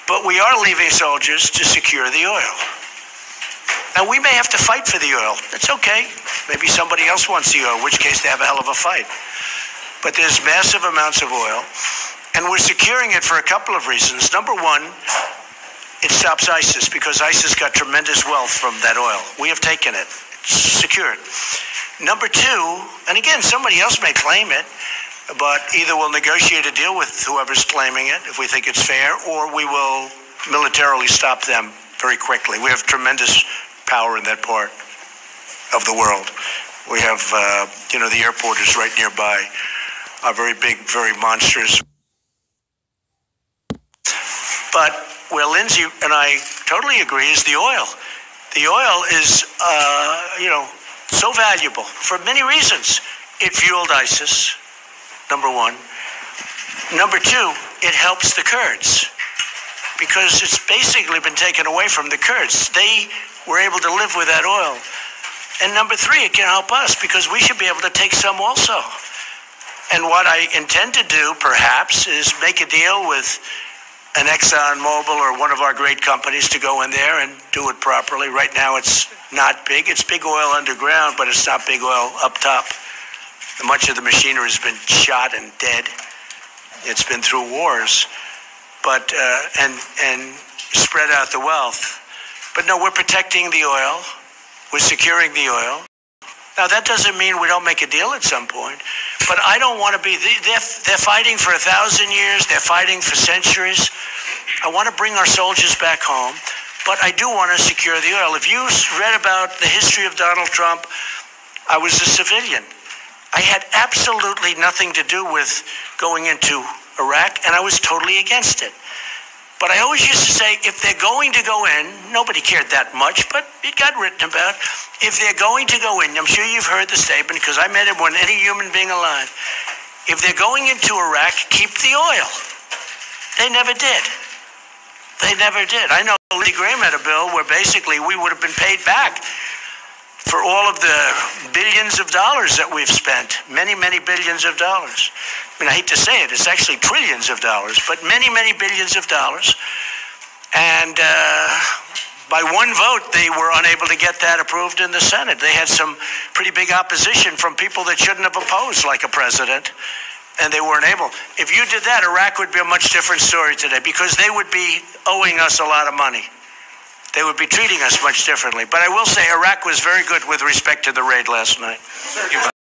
But we are leaving soldiers to secure the oil. Now, we may have to fight for the oil. That's okay. Maybe somebody else wants the oil, in which case they have a hell of a fight. But there's massive amounts of oil, and we're securing it for a couple of reasons. Number one, it stops ISIS, because ISIS got tremendous wealth from that oil. We have taken it. It's secured. Number two, and again, somebody else may claim it, but either we'll negotiate a deal with whoever's claiming it, if we think it's fair, or we will militarily stop them very quickly. We have tremendous power in that part of the world. We have, the airport is right nearby. Are very big, very monstrous. But where Lindsay and I totally agree is the oil. The oil is, so valuable for many reasons. It fueled ISIS, number one. Number two, it helps the Kurds, because it's basically been taken away from the Kurds. They were able to live with that oil. And number three, it can help us, because we should be able to take some also. And what I intend to do, perhaps, is make a deal with an ExxonMobil or one of our great companies to go in there and do it properly. Right now, it's not big. It's big oil underground, but it's not big oil up top. Much of the machinery has been shot and dead. It's been through wars, but and spread out the wealth. But no, we're protecting the oil. We're securing the oil. Now, that doesn't mean we don't make a deal at some point, but I don't want to be, they're fighting for 1,000 years, they're fighting for centuries. I want to bring our soldiers back home, but I do want to secure the oil. If you read about the history of Donald Trump, I was a civilian. I had absolutely nothing to do with going into Iraq, and I was totally against it. But I always used to say, if they're going to go in, nobody cared that much, but it got written about. If they're going to go in, I'm sure you've heard the statement, because I met it more than any human being alive. If they're going into Iraq, keep the oil. They never did. They never did. I know Lindsey Graham had a bill where basically we would have been paid back for all of the billions of dollars that we've spent, many, many billions of dollars. I mean, I hate to say it, it's actually trillions of dollars, but many, many billions of dollars. And by one vote, they were unable to get that approved in the Senate. They had some pretty big opposition from people that shouldn't have opposed, like a president, and they weren't able. If you did that, Iraq would be a much different story today, because they would be owing us a lot of money. They would be treating us much differently. But I will say Iraq was very good with respect to the raid last night.